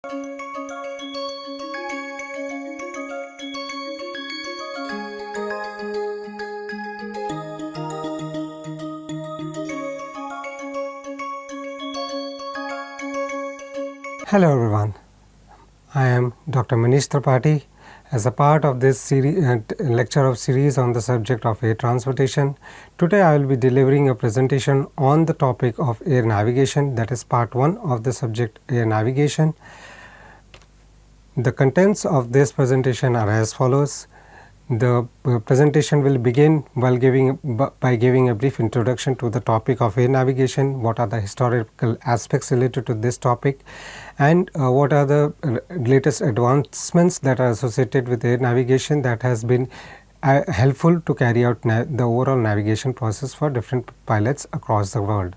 Hello everyone, I am Dr. Manish Tripathi. As a part of this lecture of series on the subject of air transportation, today I will be delivering a presentation on the topic of air navigation, that is part 1 of the subject air navigation. The contents of this presentation are as follows. The presentation will begin by giving a brief introduction to the topic of air navigation, what are the historical aspects related to this topic, and what are the latest advancements that are associated with air navigation that has been helpful to carry out the overall navigation process for different pilots across the world.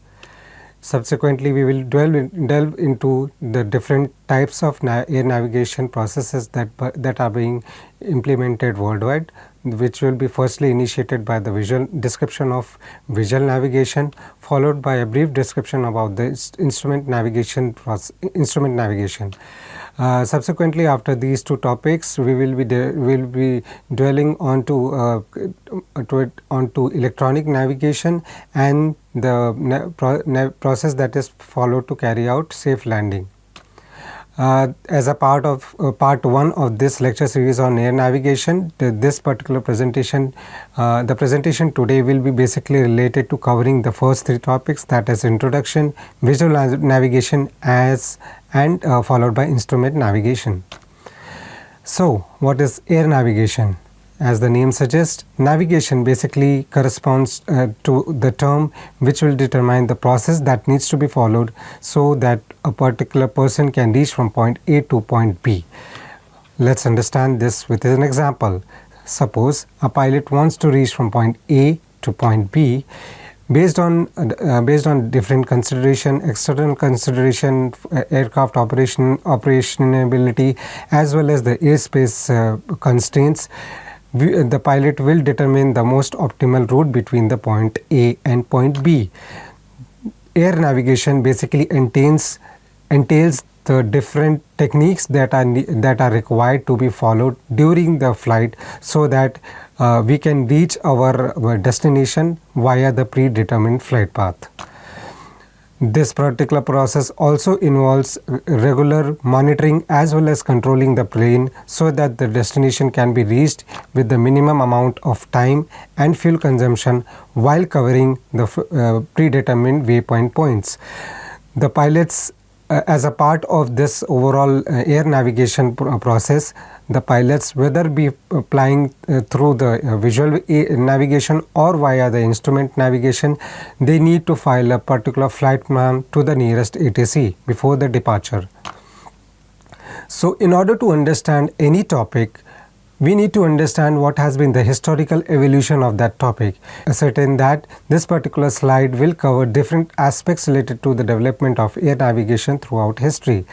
Subsequently, we will delve into the different types of air navigation processes that are being implemented worldwide, which will be firstly initiated by the visual description of visual navigation, followed by a brief description about the instrument navigation. Subsequently, after these two topics, we will be dwelling onto electronic navigation and the process that is followed to carry out safe landing. As a part of part 1 of this lecture series on air navigation, this particular presentation, the presentation today will be basically related to covering the first 3 topics, that is introduction, visual navigation and followed by instrument navigation. So, what is air navigation? As the name suggests, navigation basically corresponds to the term which will determine the process that needs to be followed so that a particular person can reach from point A to point B. Let's understand this with an example. Suppose a pilot wants to reach from point A to point B. Based on different consideration, external consideration, aircraft operationability, as well as the airspace constraints, the pilot will determine the most optimal route between the point A and point B. Air navigation basically entails the different techniques that are required to be followed during the flight so that we can reach our destination via the predetermined flight path. This particular process also involves regular monitoring as well as controlling the plane so that the destination can be reached with the minimum amount of time and fuel consumption while covering the predetermined waypoint points. The pilots, as a part of this overall air navigation process, the pilots, whether be flying through the visual navigation or via the instrument navigation, they need to file a particular flight plan to the nearest ATC before the departure. So, in order to understand any topic, we need to understand what has been the historical evolution of that topic. Ascertain that this particular slide will cover different aspects related to the development of air navigation throughout history.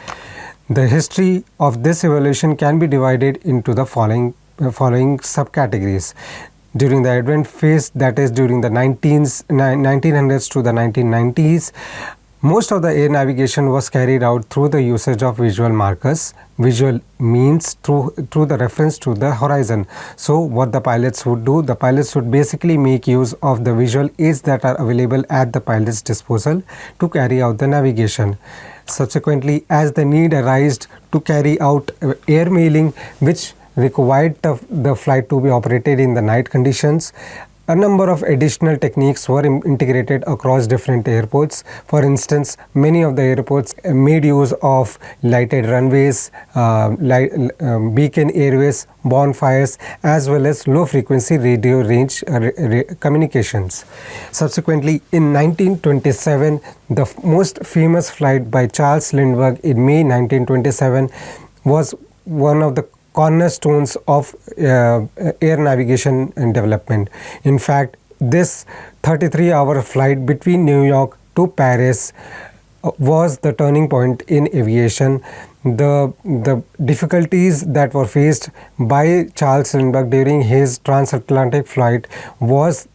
The history of this evolution can be divided into the following subcategories. During the advent phase, that is during the 1900s to the 1990s, most of the air navigation was carried out through the usage of visual markers. Visual means through the reference to the horizon. So, what the pilots would do, the pilots would basically make use of the visual aids that are available at the pilot's disposal to carry out the navigation. Subsequently, as the need arose to carry out air mailing, which required the flight to be operated in the night conditions, a number of additional techniques were integrated across different airports. For instance, many of the airports made use of lighted runways, beacon airways, bonfires, as well as low frequency radio range communications. Subsequently, in 1927, the most famous flight by Charles Lindbergh in May 1927 was one of the cornerstones of air navigation and development. In fact, this 33-hour flight between New York to Paris was the turning point in aviation. The difficulties that were faced by Charles Lindbergh during his transatlantic flight was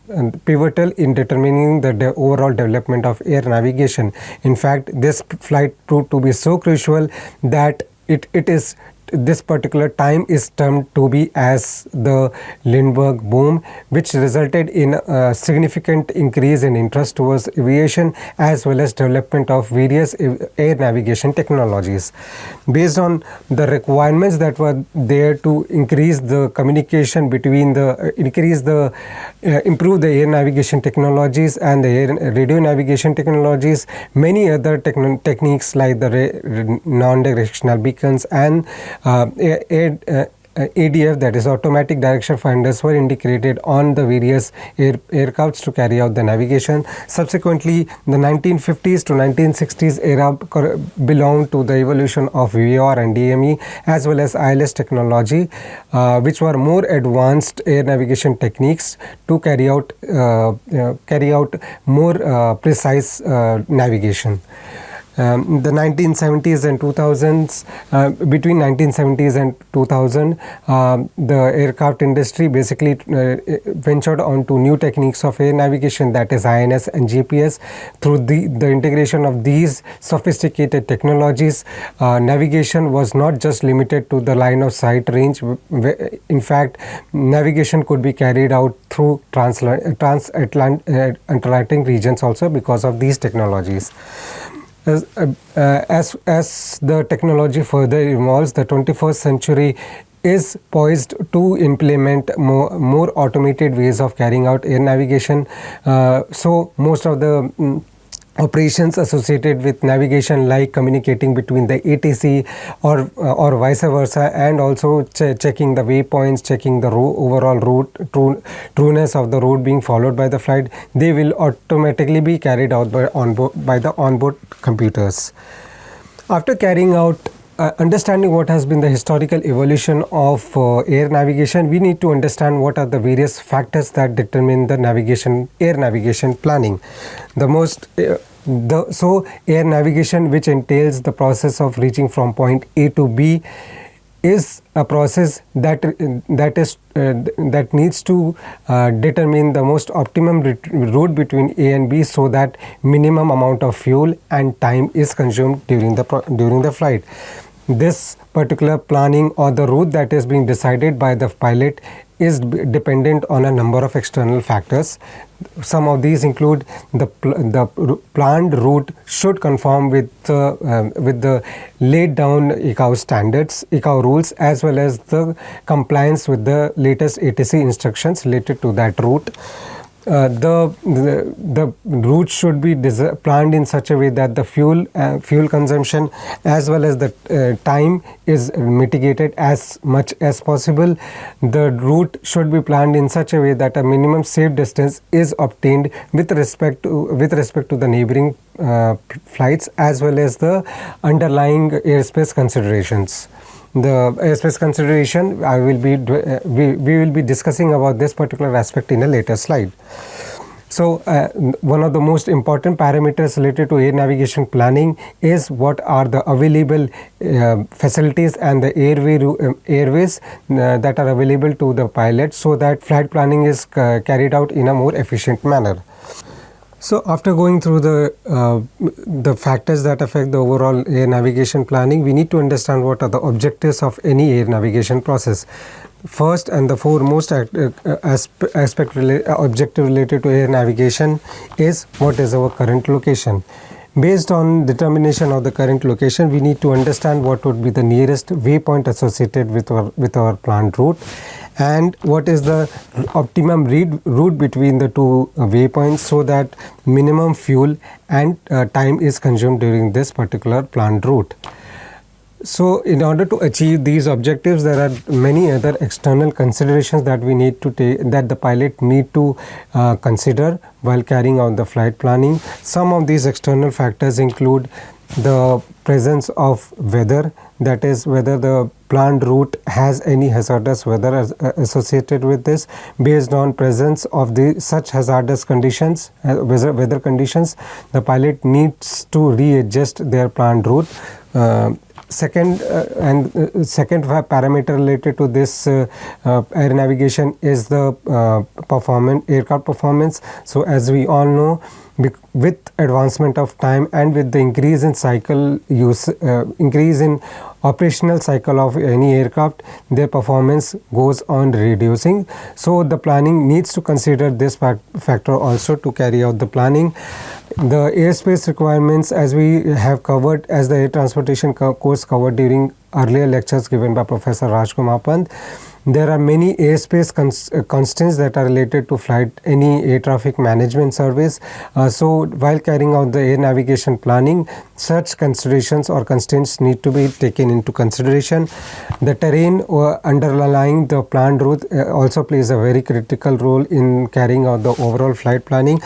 pivotal in determining the overall development of air navigation. In fact, this flight proved to be so crucial that it is this particular time is termed to be as the Lindbergh boom, which resulted in a significant increase in interest towards aviation as well as development of various air navigation technologies. Based on the requirements that were there to increase the communication between improve the air navigation technologies and the air radio navigation technologies, many other techniques like the non-directional beacons and ADF, that is automatic direction finders, were integrated on the various aircrafts to carry out the navigation. Subsequently, the 1950s to 1960s era belonged to the evolution of VAR and DME as well as ILS technology, which were more advanced air navigation techniques to carry out more precise navigation. The 1970s and 2000s, between 1970s and 2000, the aircraft industry basically ventured onto new techniques of air navigation, that is INS and GPS. Through the integration of these sophisticated technologies, navigation was not just limited to the line of sight range. In fact, navigation could be carried out through transatlantic regions also because of these technologies. As the technology further evolves, the 21st century is poised to implement more automated ways of carrying out air navigation. So most of the operations associated with navigation, like communicating between the ATC or vice versa, and also checking the waypoints, checking the overall route, trueness of the route being followed by the flight, they will automatically be carried out by the onboard computers. After carrying out understanding what has been the historical evolution of air navigation, we need to understand what are the various factors that determine the air navigation planning. So air navigation, which entails the process of reaching from point A to B, is a process that needs to determine the most optimum route between A and B, so that minimum amount of fuel and time is consumed during the flight. This particular planning or the route that is being decided by the pilot is dependent on a number of external factors. Some of these include the planned route should conform with the laid down ICAO standards, ICAO rules, as well as the compliance with the latest ATC instructions related to that route. The route should be planned in such a way that the fuel consumption as well as the time is mitigated as much as possible. The route should be planned in such a way that a minimum safe distance is obtained with respect to the neighboring flights as well as the underlying airspace considerations. The airspace consideration, we will be discussing about this particular aspect in a later slide. So one of the most important parameters related to air navigation planning is what are the available facilities and the airways that are available to the pilot, so that flight planning is carried out in a more efficient manner. So after going through the factors that affect the overall air navigation planning, we need to understand what are the objectives of any air navigation process. First and the foremost objective related to air navigation is what is our current location. Based on determination of the current location, we need to understand what would be the nearest waypoint associated with our planned route, and what is the optimum route between the two waypoints, so that minimum fuel and time is consumed during this particular planned route. So in order to achieve these objectives, there are many other external considerations that we need to take, that the pilot need to consider while carrying out the flight planning. Some of these external factors include the presence of weather, that is whether the planned route has any hazardous weather associated with this. Based on presence of such hazardous conditions, weather conditions, the pilot needs to readjust their planned route. Second parameter related to this air navigation is the aircraft performance. So as we all know, with advancement of time and with the increase in cycle use, increase in operational cycle of any aircraft, their performance goes on reducing. So the planning needs to consider this factor also to carry out the planning. The airspace requirements, as we have covered, as the air transportation course covered during earlier lectures given by Professor Rajkumar Pant, there are many airspace constraints that are related to any air traffic management service. So while carrying out the air navigation planning, such considerations or constraints need to be taken into consideration. The terrain underlying the planned route also plays a very critical role in carrying out the overall flight planning.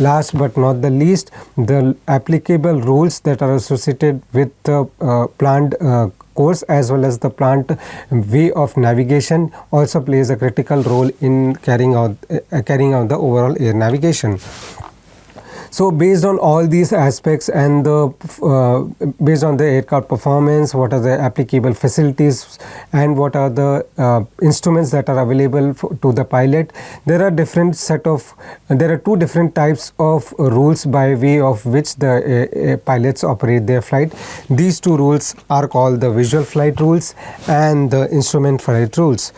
Last but not the least, the applicable rules that are associated with the planned course as well as the planned way of navigation also plays a critical role in carrying out the overall air navigation. So based on all these aspects and based on the aircraft performance, what are the applicable facilities and what are the instruments that are available to the pilot, there are two different types of rules by way of which the pilots operate their flight. These two rules are called the visual flight rules and the instrument flight rules.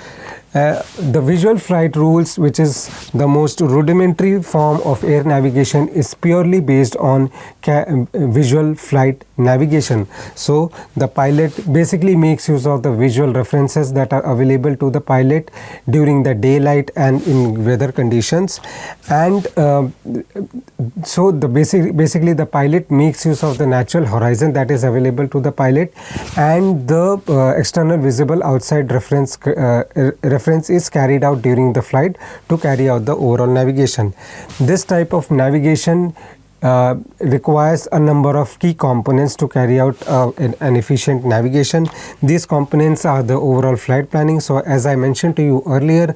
The visual flight rules, which is the most rudimentary form of air navigation, is purely based on visual flight navigation. So the pilot basically makes use of the visual references that are available to the pilot during the daylight and in weather conditions, and so basically the pilot makes use of the natural horizon that is available to the pilot, and the external visible outside reference is carried out during the flight to carry out the overall navigation. This type of navigation requires a number of key components to carry out an efficient navigation. These components are the overall flight planning. So as I mentioned to you earlier,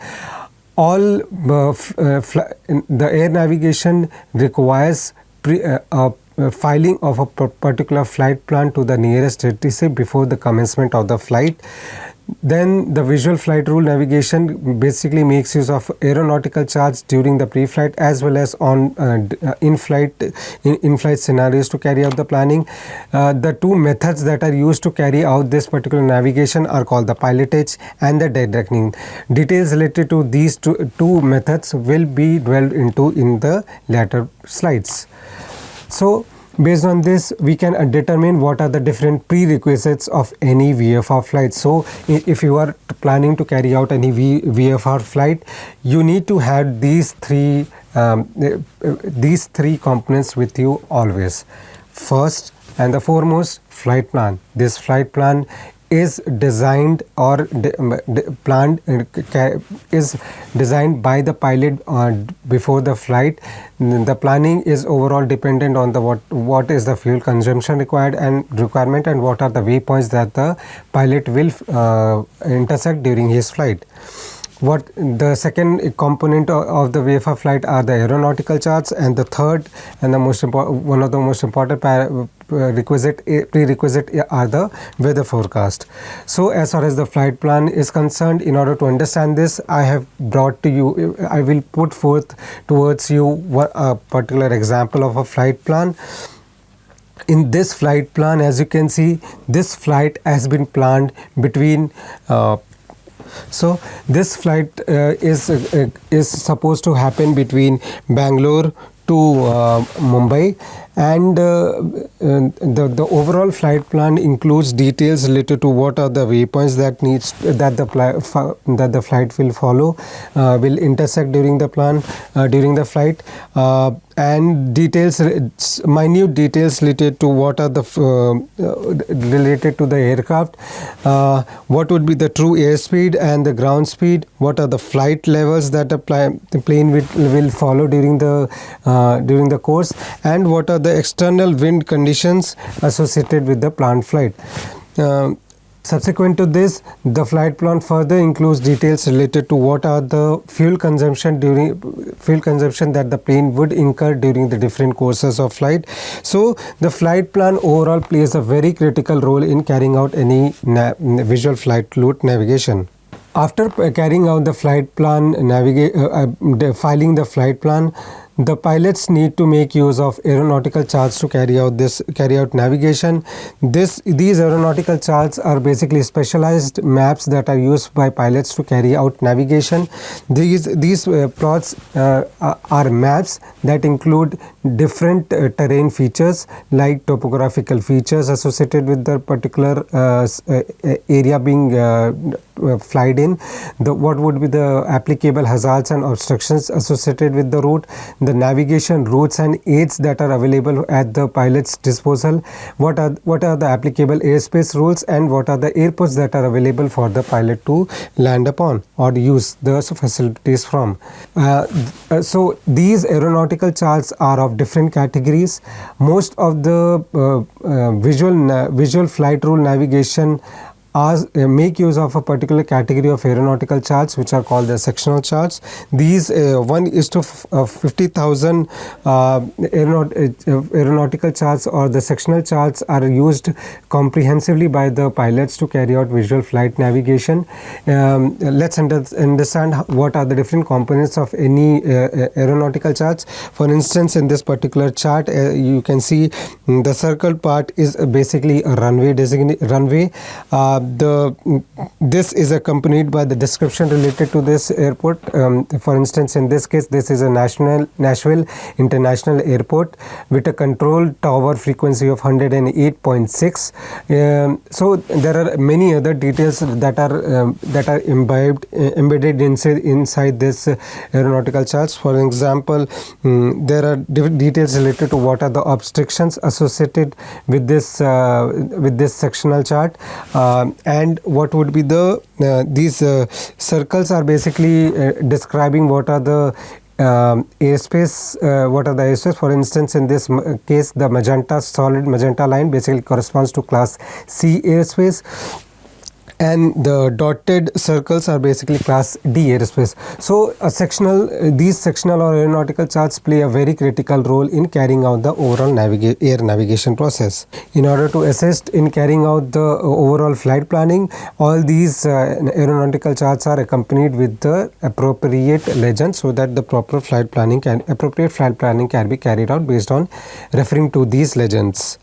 all the air navigation requires filing of a particular flight plan to the nearest ATC before the commencement of the flight. Then the visual flight rule navigation basically makes use of aeronautical charts during the pre-flight as well as on in-flight scenarios to carry out the planning. The two methods that are used to carry out this particular navigation are called the pilotage and the dead reckoning. Details related to these two methods will be dwelled into in the later slides. So based on this, we can determine what are the different prerequisites of any VFR flight. So if you are planning to carry out any VFR flight, you need to have these three components with you always. First and the foremost, flight plan. This flight plan is designed or is designed by the pilot before the flight. The planning is overall dependent on the what is the fuel consumption requirement and what are the waypoints that the pilot will intersect during his flight. What the second component of the VFR flight are the aeronautical charts, and the third and the one of the most important prerequisite are the weather forecast. So as far as the flight plan is concerned, in order to understand this, I will put forth towards you a particular example of a flight plan. In this flight plan, as you can see, this flight has been planned between so this flight is supposed to happen between Bangalore to Mumbai, and the overall flight plan includes details related to what are the waypoints that the flight will follow, will intersect during the flight, and minute details related to what are the related to the aircraft, what would be the true airspeed and the ground speed, what are the flight levels that the plane will follow during the course, and what are the external wind conditions associated with the planned flight. Subsequent to this, the flight plan further includes details related to what are the fuel consumption that the plane would incur during the different courses of flight. So the flight plan overall plays a very critical role in carrying out any visual flight route navigation. After carrying out the flight plan, filing the flight plan, The pilots need to make use of aeronautical charts to carry out navigation. These aeronautical charts are basically specialized maps that are used by pilots to carry out navigation. These plots are maps that include different terrain features like topographical features associated with the particular area being flight in, what would be the applicable hazards and obstructions associated with the route, the navigation routes and aids that are available at the pilot's disposal, what are the applicable airspace rules, and what are the airports that are available for the pilot to land upon or use the facilities from. So these aeronautical charts are of different categories. Most of the visual flight rule navigation make use of a particular category of aeronautical charts, which are called the sectional charts. These 1:50,000 aeronautical charts or the sectional charts are used comprehensively by the pilots to carry out visual flight navigation. Let's understand what are the different components of any aeronautical charts. For instance, in this particular chart, you can see the circled part is basically a runway runway. This is accompanied by the description related to this airport. For instance, in this case, this is a Nashville International Airport with a control tower frequency of 108.6. So there are many other details that are embedded inside this aeronautical charts. For example, there are details related to what are the obstructions associated with this sectional chart. And what would be these circles are basically describing what are the airspace. For instance, in this case, the solid magenta line basically corresponds to class C airspace, and the dotted circles are basically class D airspace. So these sectional or aeronautical charts play a very critical role in carrying out the overall air navigation process. In order to assist in carrying out the overall flight planning, all these aeronautical charts are accompanied with the appropriate legend, so that the appropriate flight planning can be carried out based on referring to these legends.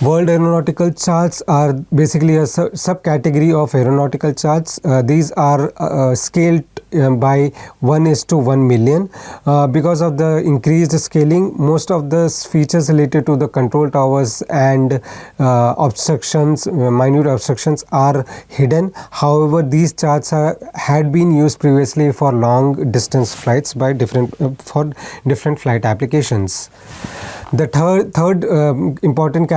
World aeronautical charts are basically a subcategory of aeronautical charts. These are scaled by 1:1 million. Because of the increased scaling, most of the features related to the control towers and minute obstructions are hidden. However, these charts had been used previously for long distance flights by different flight applications. The third important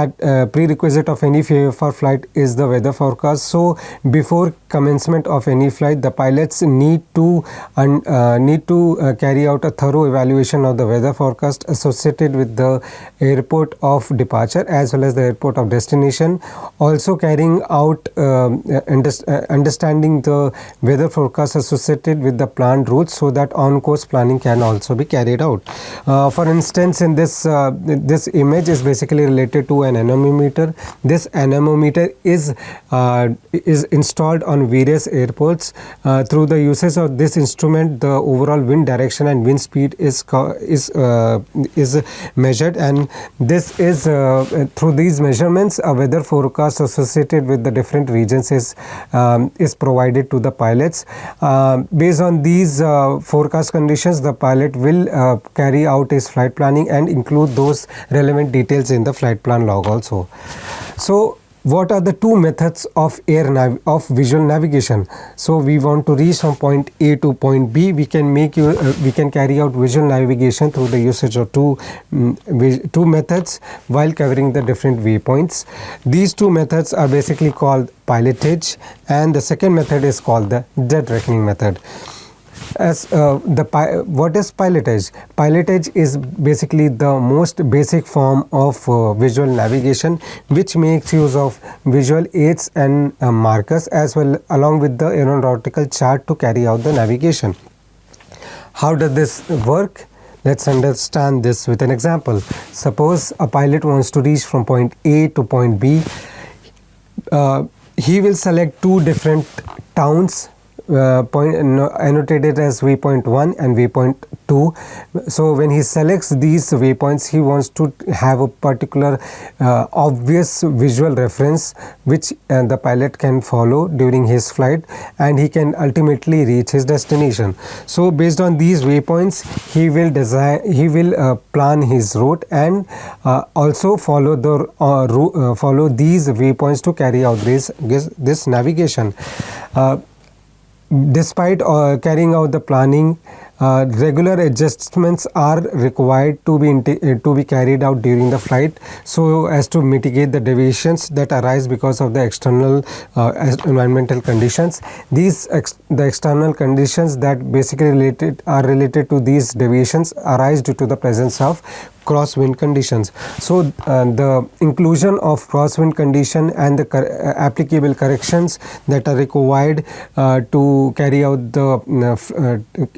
prerequisite of any VFR flight is the weather forecast. So before commencement of any flight, the pilots need to carry out a thorough evaluation of the weather forecast associated with the airport of departure as well as the airport of destination. Also carrying out understanding the weather forecast associated with the planned routes, so that on-course planning can also be carried out. For instance, in this image is basically related to an anemometer. This anemometer is installed on various airports. Through the usage of this instrument, the overall wind direction and wind speed is measured, and this is through these measurements a weather forecast associated with the different regions is provided to the pilots. Based on these forecast conditions, the pilot will carry out his flight planning and include those relevant details in the flight plan log also. So what are the two methods of visual navigation? So we want to reach from point A to point B. We can carry out visual navigation through the usage of two methods while covering the different waypoints. These two methods are basically called pilotage, and the second method is called the dead reckoning method. What is pilotage? Pilotage is basically the most basic form of visual navigation, which makes use of visual aids and markers as well along with the aeronautical chart to carry out the navigation. How does this work? Let's understand this with an example. Suppose a pilot wants to reach from point A to point B. He will select two different towns annotated as waypoint 1 and waypoint 2. So when he selects these waypoints, he wants to have a particular obvious visual reference which the pilot can follow during his flight, and he can ultimately reach his destination. So based on these waypoints, he will plan his route and also follow these waypoints to carry out this navigation. Despite carrying out the planning, regular adjustments are required to be carried out during the flight, so as to mitigate the deviations that arise because of the external environmental conditions. The external conditions that basically are related to these deviations arise due to the presence of crosswind conditions. So the inclusion of crosswind condition and the applicable corrections that are required to carry out the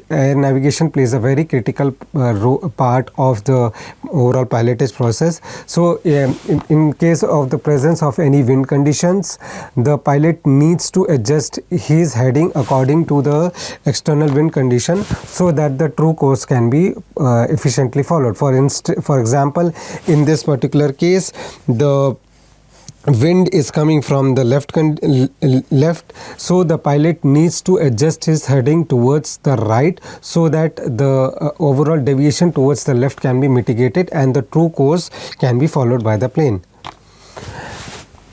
air navigation plays a very critical part of the overall pilotage process. So in case of the presence of any wind conditions, the pilot needs to adjust his heading according to the external wind condition so that the true course can be efficiently followed. For example, in this particular case, the wind is coming from the left, so the pilot needs to adjust his heading towards the right so that the overall deviation towards the left can be mitigated and the true course can be followed by the plane.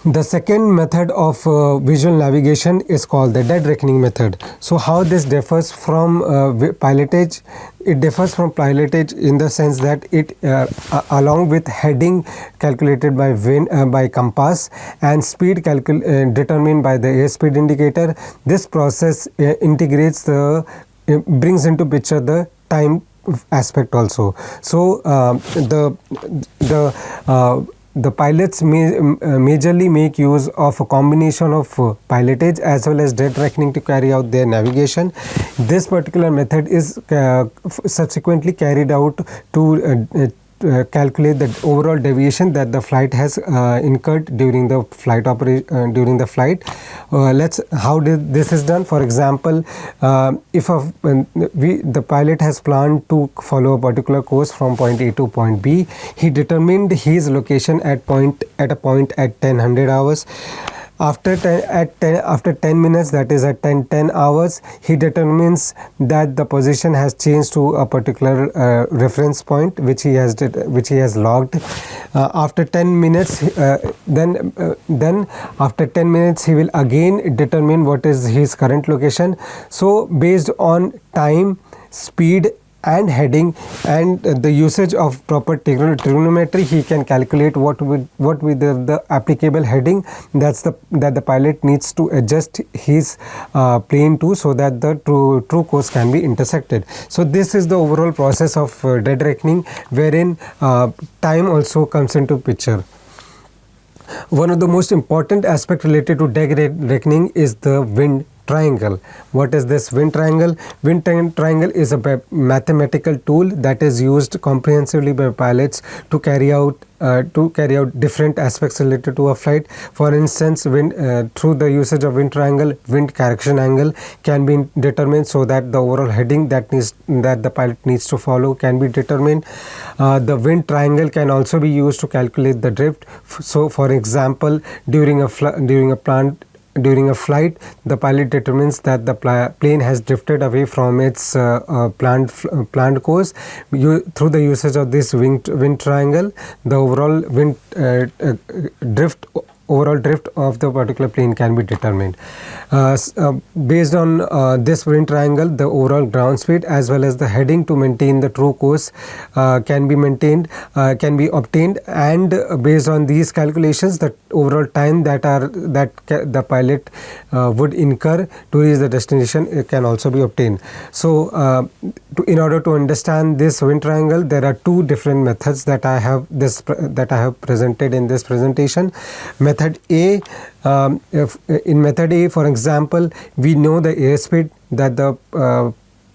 The second method of visual navigation is called the dead reckoning method. So how this differs from pilotage? It differs from pilotage in the sense that it along with heading calculated by by compass and speed determined by the airspeed indicator, this process brings into picture the time aspect also. So the pilots majorly make use of a combination of pilotage as well as dead reckoning to carry out their navigation. This particular method is subsequently carried out to calculate the overall deviation that the flight has incurred during the flight how this is done. For example, if the pilot has planned to follow a particular course from point A to point B, he determined his location at a point at 10:00 hours. After 10 minutes, that is at 10 hours, he determines that the position has changed to a particular reference point which he has logged. After 10 minutes, then after 10 minutes he will again determine what is his current location. So based on time, speed and heading and the usage of proper trigonometry, he can calculate what with the applicable heading that the pilot needs to adjust his plane to, so that the true course can be intersected. So this is the overall process of dead reckoning, wherein time also comes into picture. One of the most important aspects related to dead reckoning is the wind triangle. What is this wind triangle? Wind triangle is a mathematical tool that is used comprehensively by pilots to carry out different aspects related to a flight. For instance, through the usage of wind triangle, wind correction angle can be determined so that the overall heading that the pilot needs to follow can be determined. The wind triangle can also be used to calculate the drift. So for example, during a flight, the pilot determines that the plane has drifted away from its planned course. Through the usage of this wind triangle, the overall overall drift of the particular plane can be determined. Based on this wind triangle, the overall ground speed as well as the heading to maintain the true course can be obtained, and based on these calculations, the overall time that the pilot would incur to reach the destination can also be obtained. So in order to understand this wind triangle, there are two different methods that I have presented in this presentation. Method A, in method A, for example, we know the airspeed that the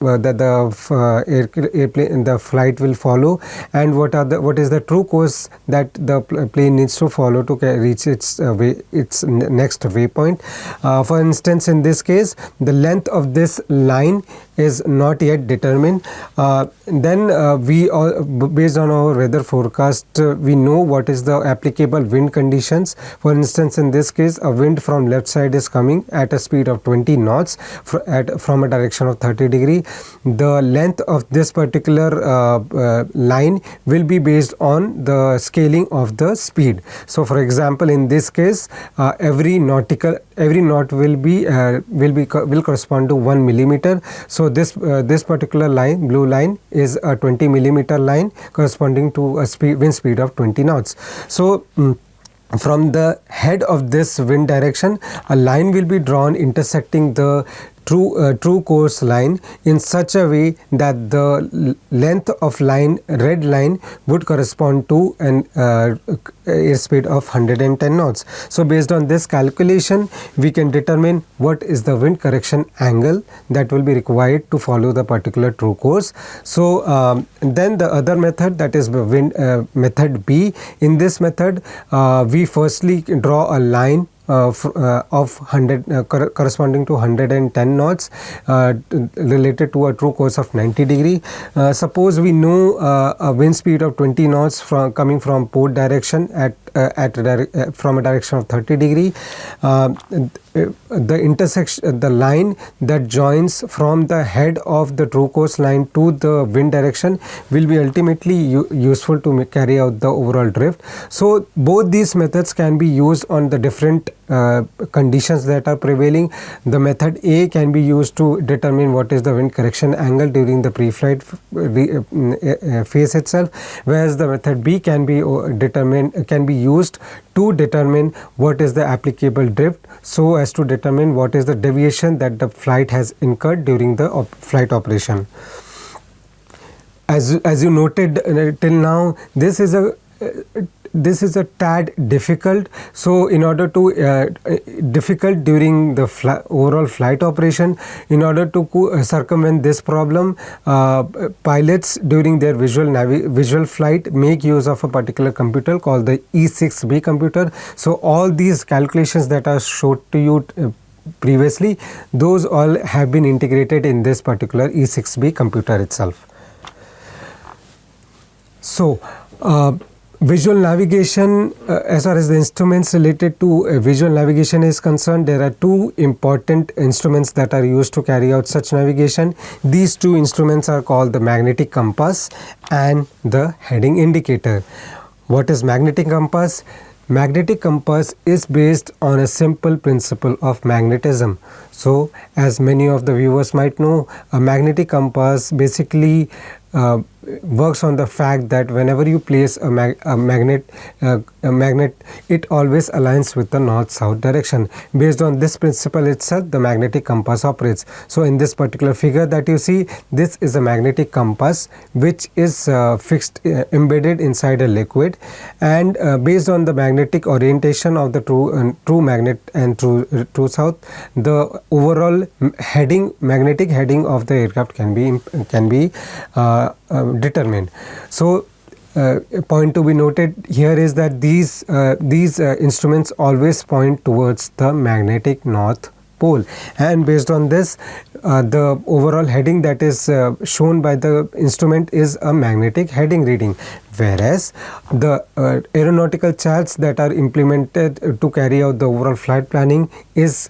airplane, the flight will follow, and what is the true course that the plane needs to follow to reach its next waypoint. For instance, in this case, the length of this line is not yet determined. Then we all, based on our weather forecast, we know what is the applicable wind conditions. For instance, in this case, a wind from left side is coming at a speed of 20 knots from a direction of 30 degree. The length of this particular line will be based on the scaling of the speed. So for example, in this case, every knot will correspond to 1 millimeter. So this particular line, blue line, is a 20 millimeter line corresponding to a wind speed of 20 knots. So from the head of this wind direction, a line will be drawn intersecting the true course line in such a way that the length of red line would correspond to an airspeed of 110 knots. So based on this calculation, we can determine what is the wind correction angle that will be required to follow the particular true course. So then the other method, that is method B. In this method, we firstly draw a line of 100 corresponding to 110 knots related to a true course of 90 degree. Suppose we know a wind speed of 20 knots coming from port direction from a direction of 30 degree. The line that joins from the head of the true course line to the wind direction will be ultimately useful to carry out the overall drift. So both these methods can be used on the different conditions that are prevailing. The method A can be used to determine what is the wind correction angle during the pre-flight phase itself, whereas the method B can be used to determine what is the applicable drift, so as to determine what is the deviation that the flight has incurred during the flight operation. As you noted till now, this is a tad difficult. So in order to difficult during the overall flight operation, in order to circumvent this problem, pilots during their visual flight make use of a particular computer called the E6B computer. So all these calculations that are showed to you previously, those all have been integrated in this particular E6B computer itself. So visual navigation, as far as the instruments related to visual navigation is concerned, there are two important instruments that are used to carry out such navigation. These two instruments are called the magnetic compass and the heading indicator. What is magnetic compass? Magnetic compass is based on a simple principle of magnetism. So as many of the viewers might know, a magnetic compass basically works on the fact that whenever you place a magnet, it always aligns with the north-south direction. Based on this principle itself, the magnetic compass operates. So in this particular figure that you see, this is a magnetic compass which is embedded inside a liquid, and based on the magnetic orientation of the true magnet and true south, the overall magnetic heading of the aircraft can be determined. So a point to be noted here is that these instruments always point towards the magnetic north pole, and based on this, the overall heading that is shown by the instrument is a magnetic heading reading, whereas the aeronautical charts that are implemented to carry out the overall flight planning is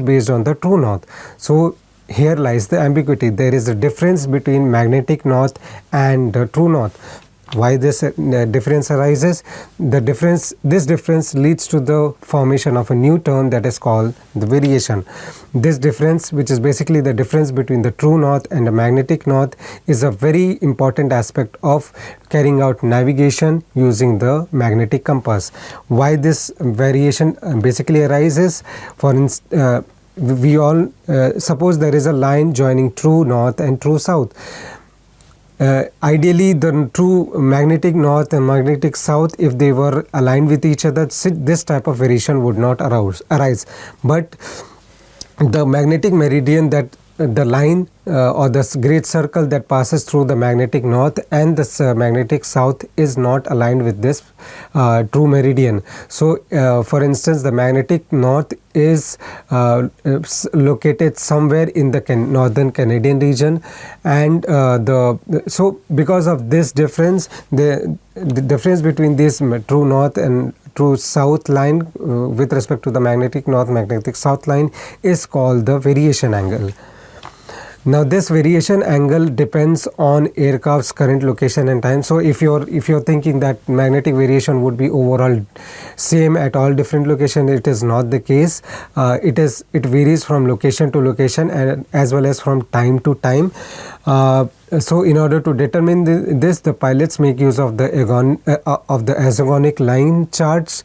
based on the true north. So here lies the ambiguity. There is a difference between magnetic north and true north. Why this difference arises? This difference leads to the formation of a new term that is called the variation. This difference, which is basically the difference between the true north and the magnetic north, is a very important aspect of carrying out navigation using the magnetic compass. Why this variation basically arises? For instance, we all suppose there is a line joining true north and true south. Ideally, the true magnetic north and magnetic south, if they were aligned with each other, this type of variation would not arise. But the magnetic meridian that the line or this great circle that passes through the magnetic north and this magnetic south is not aligned with this true meridian. So for instance, the magnetic north is located somewhere in the northern Canadian region, and so because of this difference, the difference between this true north and true south line with respect to the magnetic north magnetic south line is called the variation angle. Now this variation angle depends on aircraft's current location and time. So if you're thinking that magnetic variation would be overall same at all different locations, it is not the case. It varies from location to location and as well as from time to time. So in order to determine this, the pilots make use of the azygonic line charts.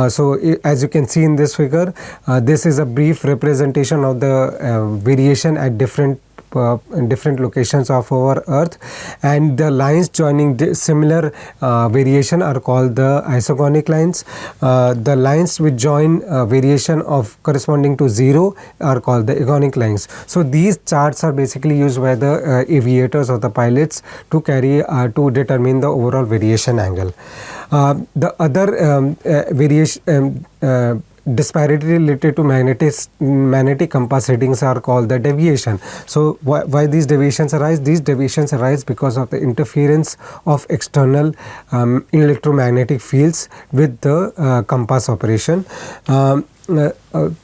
So as you can see in this figure, this is a brief representation of the variation at different locations of our Earth, and the lines joining similar variation are called the isogonic lines. The lines which join variation of corresponding to 0 are called the agonic lines. So these charts are basically used by the aviators or the pilots to determine the overall variation angle. The other variation disparity related to magnetic compass readings are called the deviation. So why these deviations arise? These deviations arise because of the interference of external electromagnetic fields with the compass operation.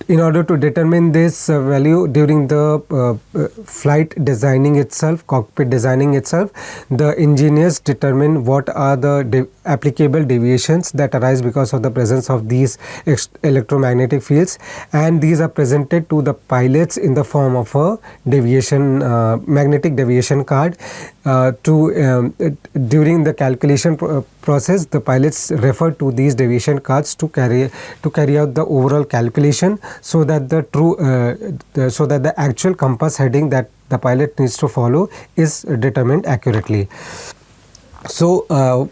In order to determine this value during the flight designing itself, cockpit designing itself, the engineers determine what are the applicable deviations that arise because of the presence of these electromagnetic fields, and these are presented to the pilots in the form of a magnetic deviation card. During the calculation process, the pilots refer to these deviation cards to carry out the overall calculation, so that the actual compass heading that the pilot needs to follow is determined accurately. So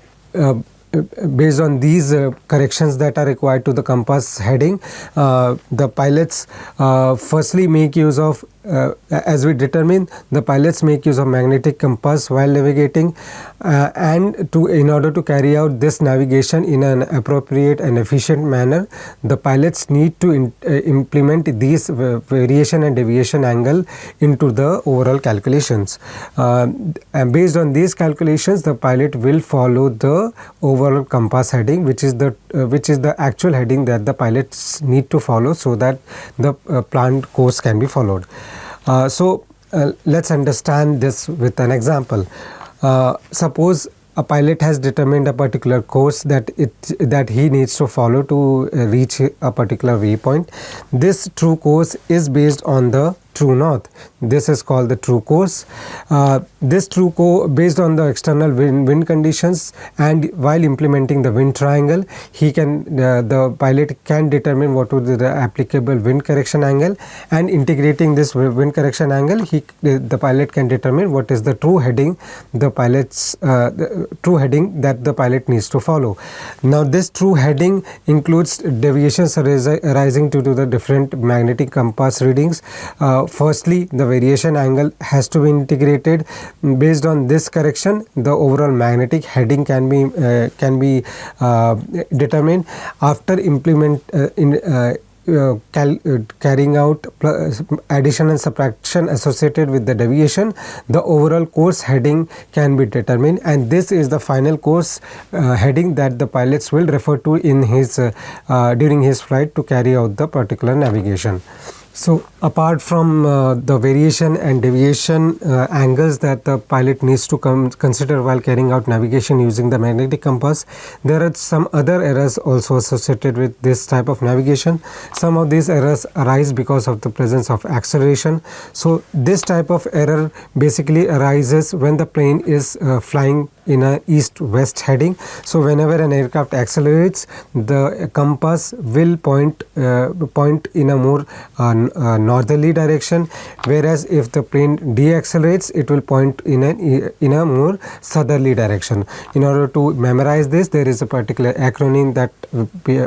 based on these corrections that are required to the compass heading, the pilots firstly make use of, as we determine, the pilots make use of magnetic compass while navigating, and in order to carry out this navigation in an appropriate and efficient manner, the pilots need to implement these variation and deviation angle into the overall calculations. And based on these calculations, the pilot will follow the overall compass heading, which is the actual heading that the pilots need to follow, so that the planned course can be followed. So let's understand this with an example. Suppose a pilot has determined a particular course that he needs to follow to reach a particular waypoint. This true course is based on the true north. This is called the true course. This true course based on the external wind conditions, and while implementing the wind triangle, the pilot can determine what would be the applicable wind correction angle, and integrating this wind correction angle, the pilot can determine what is the true heading that the pilot needs to follow. Now this true heading includes deviations arising due to the different magnetic compass readings. Firstly, the variation angle has to be integrated. Based on this correction, the overall magnetic heading can be determined. After carrying out addition and subtraction associated with the deviation, the overall course heading can be determined, and this is the final course heading that the pilots will refer to in during his flight to carry out the particular navigation. So apart from the variation and deviation angles that the pilot needs to consider while carrying out navigation using the magnetic compass, there are some other errors also associated with this type of navigation. Some of these errors arise because of the presence of acceleration. So this type of error basically arises when the plane is flying in a east-west heading. So whenever an aircraft accelerates, the compass will point in a more on a northerly direction, whereas if the plane deaccelerates, it will point in a more southerly direction. In order to memorize this, there is a particular acronym that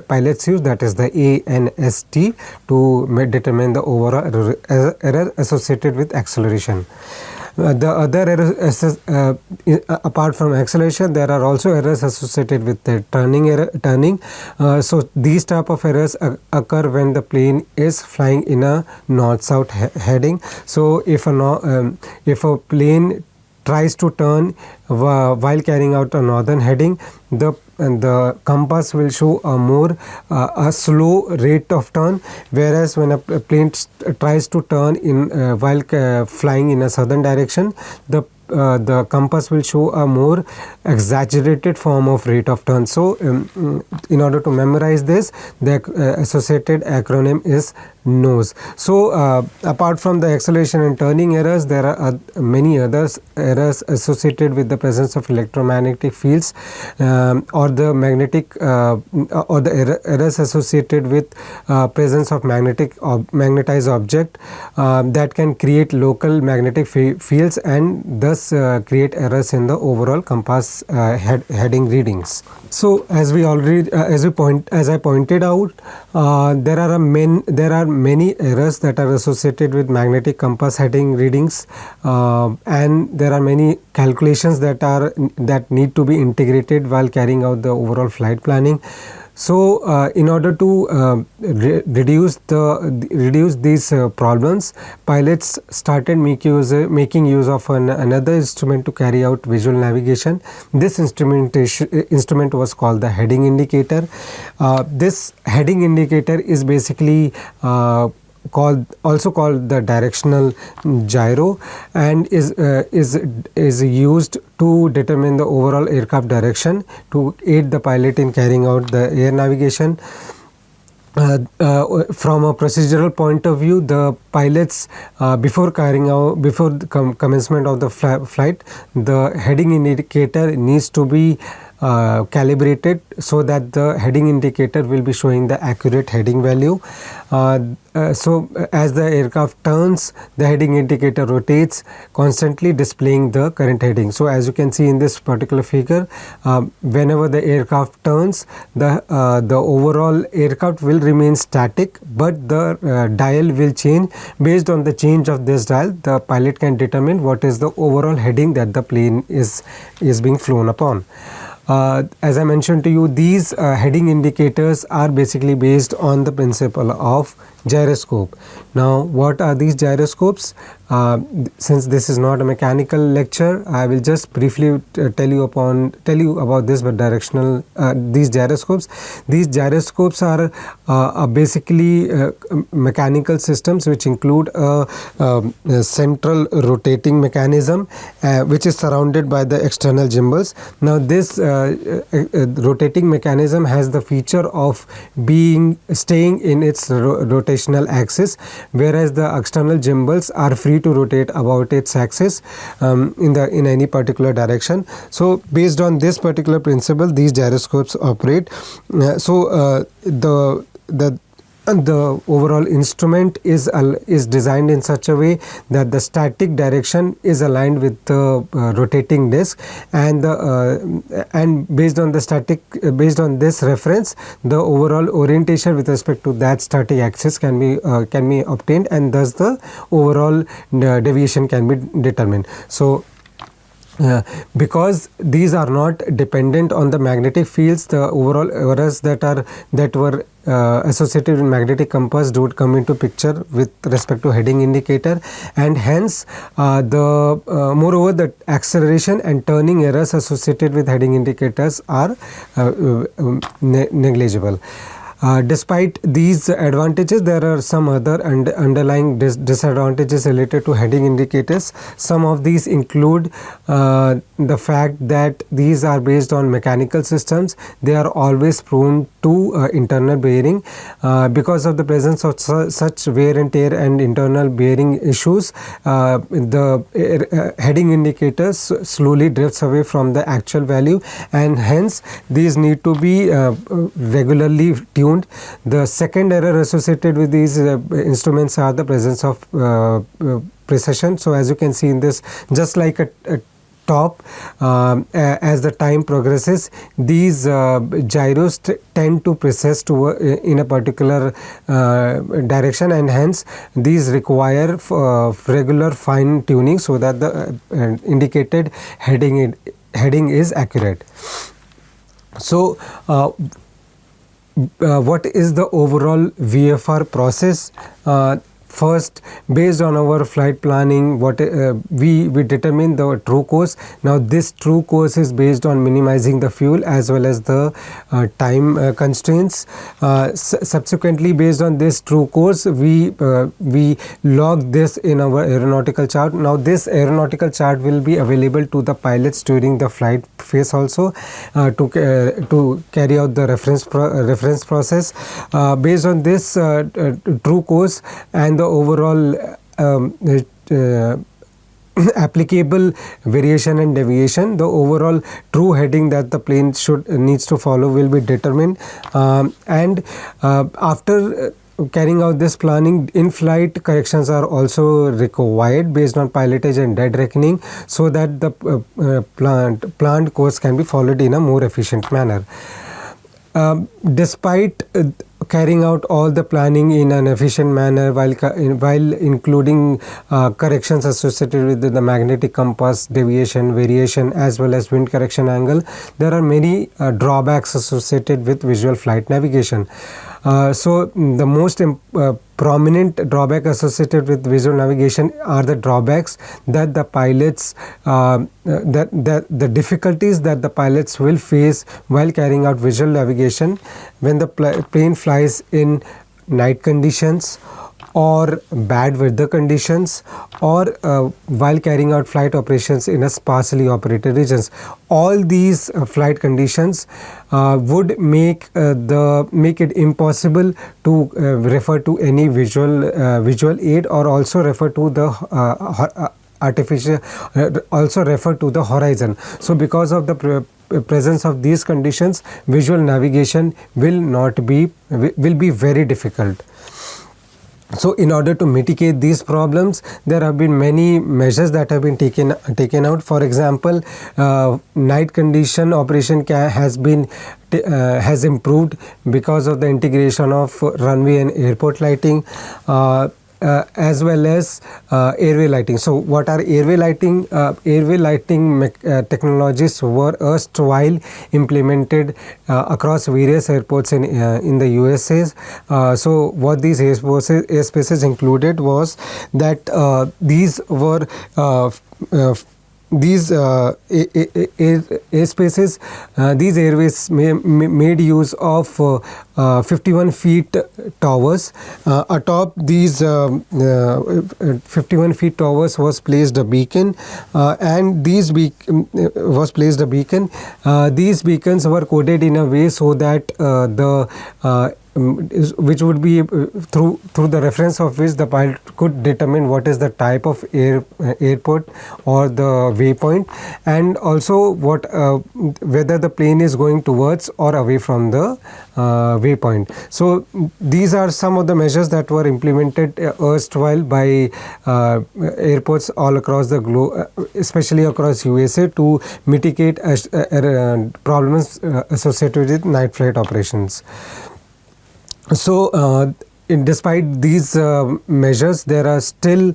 pilots use, that is the ANST, to determine the overall error associated with acceleration. The other errors, apart from acceleration, there are also errors associated with the turning. So these type of errors occur when the plane is flying in a north-south heading. So if a plane tries to turn while carrying out a northern heading, the compass will show a slow rate of turn, whereas when a plane tries to turn while flying in a southern direction, the compass will show a more exaggerated form of rate of turn. So in order to memorize this, the associated acronym is NOS. So apart from the acceleration and turning errors, there are many others errors associated with the presence of electromagnetic fields, or the errors associated with presence of magnetized object that can create local magnetic fields and thus create errors in the overall compass heading readings. So as I pointed out, there are many errors that are associated with magnetic compass heading readings, and there are many calculations that need to be integrated while carrying out the overall flight planning. So in order to reduce these problems, pilots started making use of another instrument to carry out visual navigation. This instrument was called the heading indicator. This heading indicator is basically also called the directional gyro, and is used to determine the overall aircraft direction to aid the pilot in carrying out the air navigation. From a procedural point of view, the pilots before the commencement of the flight, the heading indicator needs to be calibrated so that the heading indicator will be showing the accurate heading value. So as the aircraft turns, the heading indicator rotates, constantly displaying the current heading. So as you can see in this particular figure, whenever the aircraft turns, the overall aircraft will remain static, but the dial will change. Based on the change of this dial, the pilot can determine what is the overall heading that the plane is being flown upon. As I mentioned to you, these heading indicators are basically based on the principle of gyroscope. Now, what are these gyroscopes? Since this is not a mechanical lecture, I will just briefly tell you about this, but directional these gyroscopes. These gyroscopes are basically mechanical systems which include a central rotating mechanism which is surrounded by the external gimbals. Now, this rotating mechanism has the feature of staying in its rotational axis, whereas the external gimbals are free to rotate about its axis in any particular direction. So based on this particular principle, these gyroscopes operate. The overall instrument is designed in such a way that the static direction is aligned with the rotating disc, and based on this reference, the overall orientation with respect to that static axis can be obtained, and thus the overall deviation can be determined. So because these are not dependent on the magnetic fields, the overall errors that were associated with magnetic compass don't come into picture with respect to heading indicator, and hence moreover the acceleration and turning errors associated with heading indicators are negligible. Despite these advantages, there are some other underlying disadvantages related to heading indicators. Some of these include the fact that these are based on mechanical systems. They are always prone to internal bearing. Because of the presence of such wear and tear and internal bearing issues, the heading indicators slowly drifts away from the actual value, and hence these need to be regularly tuned tuned. The second error associated with these instruments are the presence of precession. So as you can see in this, just like a top, as the time progresses, these gyros tend to precess to in a particular direction, and hence these require regular fine tuning so that the indicated heading is accurate. So what is the overall VFR process? First, based on our flight planning, we determine the true course. Now this true course is based on minimizing the fuel as well as the time constraints. Subsequently, based on this true course, we log this in our aeronautical chart. Now this aeronautical chart will be available to the pilots during the flight phase also, to carry out the reference process. Based on this true course and the overall applicable variation and deviation, the overall true heading that the plane needs to follow will be determined, and after carrying out this planning, in-flight corrections are also required based on pilotage and dead reckoning, so that the planned course can be followed in a more efficient manner. Despite carrying out all the planning in an efficient manner while including corrections associated with the magnetic compass, deviation, variation as well as wind correction angle, there are many drawbacks associated with visual flight navigation. So the most prominent drawback associated with visual navigation are the drawbacks that the pilots the difficulties that the pilots will face while carrying out visual navigation when the plane flies in night conditions or bad weather conditions, or while carrying out flight operations in a sparsely operated regions. All these flight conditions would make it impossible to refer to any visual aid, or also refer to the also refer to the horizon. So because of the presence of these conditions, visual navigation will be very difficult. So in order to mitigate these problems, there have been many measures that have been taken out. For example, night condition operation has improved because of the integration of runway and airport lighting, as well as airway lighting. So what are airway lighting? Airway lighting technologies were erstwhile implemented across various airports in the USA. So what these airspaces included was that these were these airspaces, these airways made use of 51 feet towers. Atop these 51 feet towers was placed a beacon, and these beacons were coded in a way so that which would be through the reference of which the pilot could determine what is the type of airport or the waypoint, and also whether the plane is going towards or away from the waypoint. So these are some of the measures that were implemented erstwhile by airports all across the globe, especially across USA, to mitigate problems associated with night flight operations. So despite these measures, there were still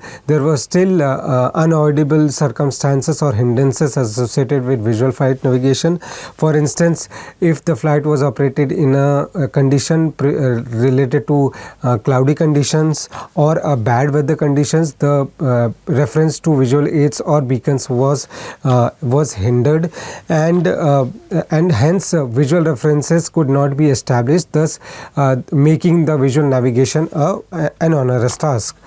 unavoidable circumstances or hindrances associated with visual flight navigation. For instance, if the flight was operated in a condition related to cloudy conditions or bad weather conditions, the reference to visual aids or beacons was hindered, and hence visual references could not be established, thus making the visual navigation an onerous task.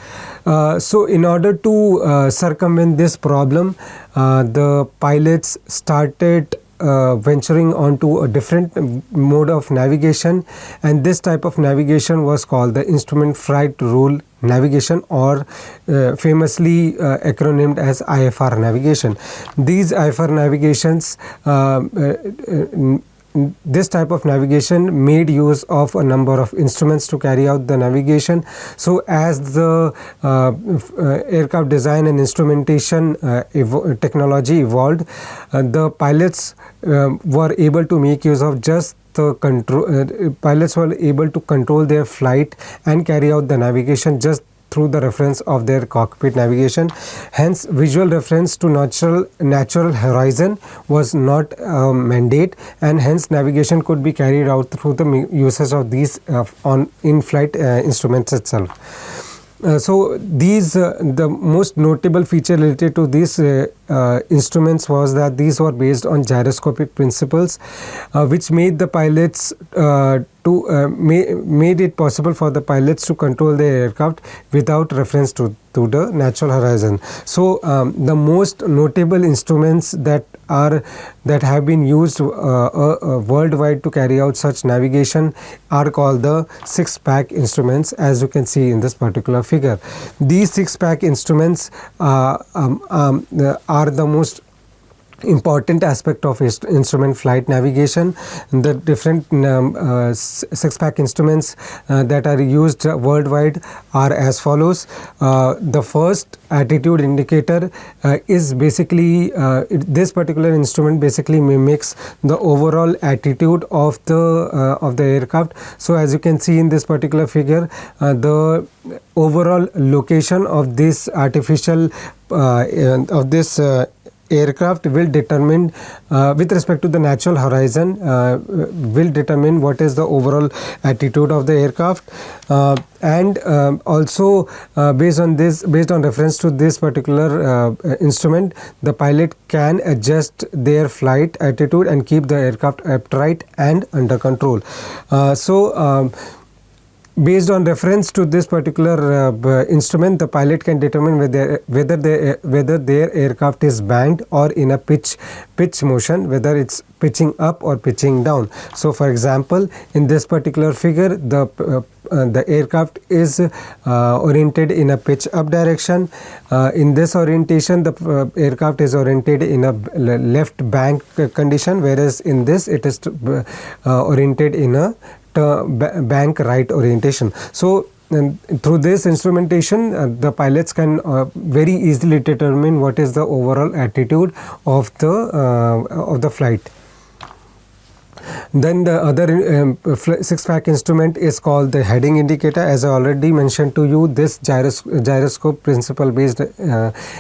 So in order to circumvent this problem, the pilots started venturing onto a different mode of navigation, and this type of navigation was called the instrument flight rule navigation, or famously acronymed as IFR navigation. These IFR navigations this type of navigation made use of a number of instruments to carry out the navigation. So as the aircraft design and instrumentation technology evolved, the pilots were able to make use of just the control. Pilots were able to control their flight and carry out the navigation just through the reference of their cockpit navigation. Hence, visual reference to natural horizon was not a mandate, and hence navigation could be carried out through the uses of these in-flight instruments itself. So these the most notable feature related to these instruments was that these were based on gyroscopic principles, which made the pilots made it possible for the pilots to control their aircraft without reference to the natural horizon. So the most notable instruments that have been used worldwide to carry out such navigation are called the six-pack instruments, as you can see in this particular figure. These six-pack instruments are the most important aspect of instrument flight navigation. The different six-pack instruments that are used worldwide are as follows. The first attitude indicator is basically this particular instrument basically mimics the overall attitude of the aircraft. So as you can see in this particular figure, the overall location of this artificial aircraft will determine with respect to the natural horizon will determine what is the overall attitude of the aircraft, and also based on reference to this particular instrument, the pilot can adjust their flight attitude and keep the aircraft upright and under control. Based on reference to this particular instrument, the pilot can determine whether their aircraft is banked or in a pitch motion, whether it's pitching up or pitching down. So for example, in this particular figure, the aircraft is oriented in a pitch up direction. In this orientation, the aircraft is oriented in a left bank condition, whereas in this it is oriented in a bank right orientation. So through this instrumentation, the pilots can very easily determine what is the overall attitude of the flight. Then the other six-pack instrument is called the heading indicator. As I already mentioned to you, this gyroscope principle based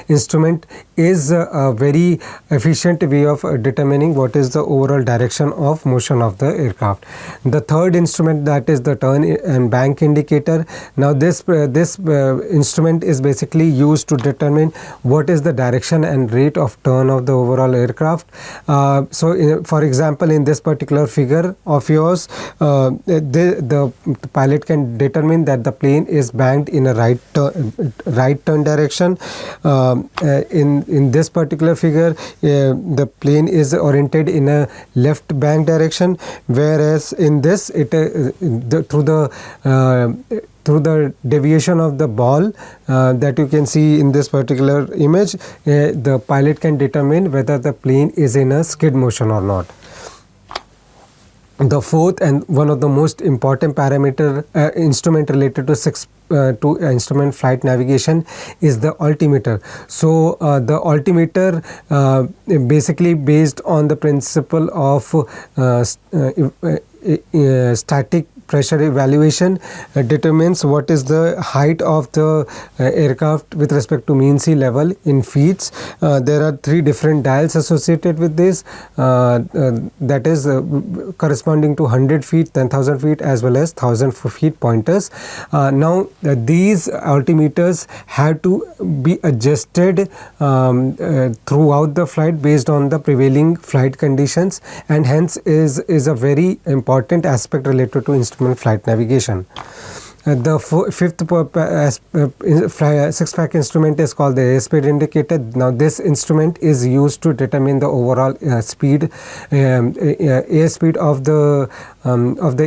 instrument is a very efficient way of determining what is the overall direction of motion of the aircraft. The third instrument, that is the turn and bank indicator. Now this instrument is basically used to determine what is the direction and rate of turn of the overall aircraft. For example, in this particular figure of yours, the pilot can determine that the plane is banked in a right turn direction. In this particular figure, the plane is oriented in a left bank direction, whereas in this through the deviation of the ball that you can see in this particular image, the pilot can determine whether the plane is in a skid motion or not. The fourth and one of the most important parameter instrument related to instrument flight navigation is the altimeter. So the altimeter basically based on the principle of static pressure evaluation determines what is the height of the aircraft with respect to mean sea level in feet. There are three different dials associated with this, that is corresponding to 100 feet, 10,000 feet as well as 1,000 feet pointers. Now these altimeters have to be adjusted throughout the flight based on the prevailing flight conditions, and hence is a very important aspect related to instrument flight navigation. The fifth six-pack instrument is called the airspeed indicator. Now this instrument is used to determine the overall speed, airspeed of the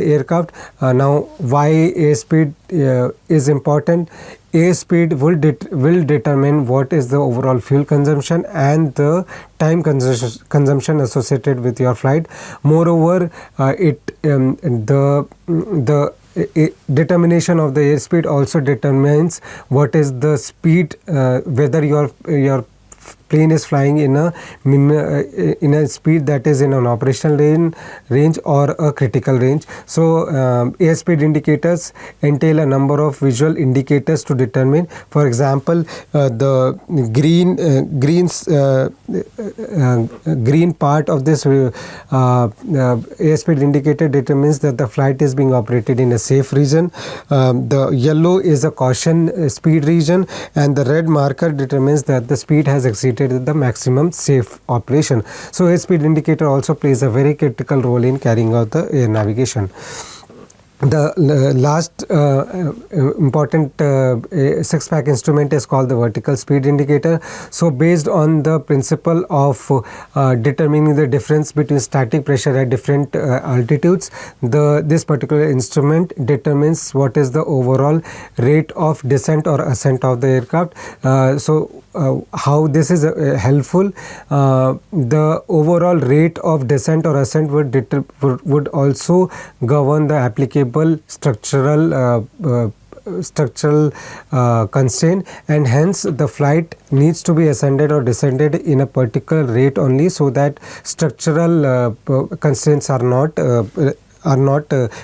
aircraft. Now why airspeed is important? Airspeed will determine what is the overall fuel consumption and the time consumption associated with your flight. Moreover, determination of the airspeed also determines what is the speed, whether your plane is flying in a speed that is in an operational range or a critical range. So airspeed indicators entail a number of visual indicators to determine. For example, the green part of this airspeed indicator determines that the flight is being operated in a safe region. The yellow is a caution speed region, and the red marker determines that the speed has exceeded the maximum safe operation. So airspeed indicator also plays a very critical role in carrying out the air navigation. The last important six-pack instrument is called the vertical speed indicator. So based on the principle of determining the difference between static pressure at different altitudes, this particular instrument determines what is the overall rate of descent or ascent of the aircraft. How this is helpful? The overall rate of descent or ascent would also govern the applicable structural constraint, and hence the flight needs to be ascended or descended in a particular rate only, so that structural constraints are not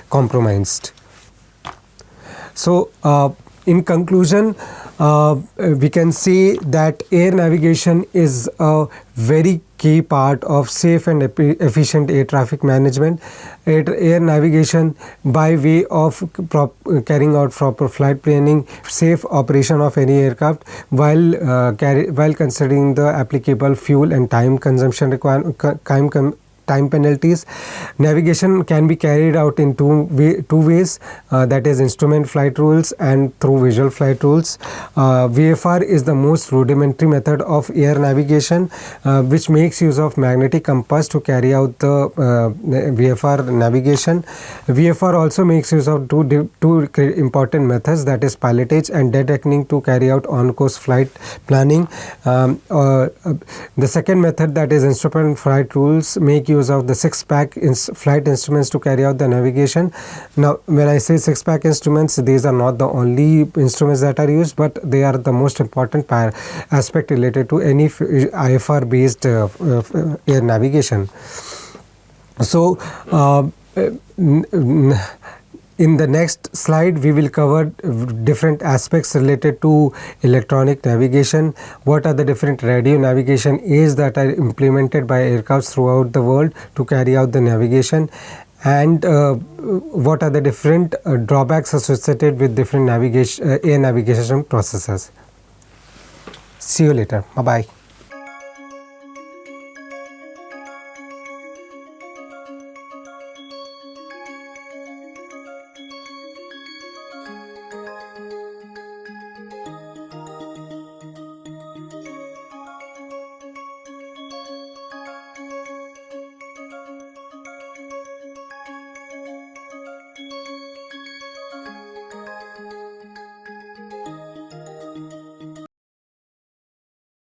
compromised. So in conclusion, we can say that air navigation is a very key part of safe and efficient air traffic management. Air navigation, by way of carrying out proper flight planning, safe operation of any aircraft, while considering the applicable fuel and time consumption time penalties. Navigation can be carried out in two ways, that is instrument flight rules and through visual flight rules. VFR is the most rudimentary method of air navigation, which makes use of magnetic compass to carry out the VFR navigation. VFR also makes use of two important methods, that is pilotage and dead reckoning, to carry out on-course flight planning. The second method, that is instrument flight rules, make use of the six-pack flight instruments to carry out the navigation. Now when I say six-pack instruments, these are not the only instruments that are used, but they are the most important aspect related to any IFR based air navigation. So in the next slide, we will cover different aspects related to electronic navigation. What are the different radio navigation aids that are implemented by aircrafts throughout the world to carry out the navigation, and what are the different drawbacks associated with different air navigation processes. See you later. Bye-bye.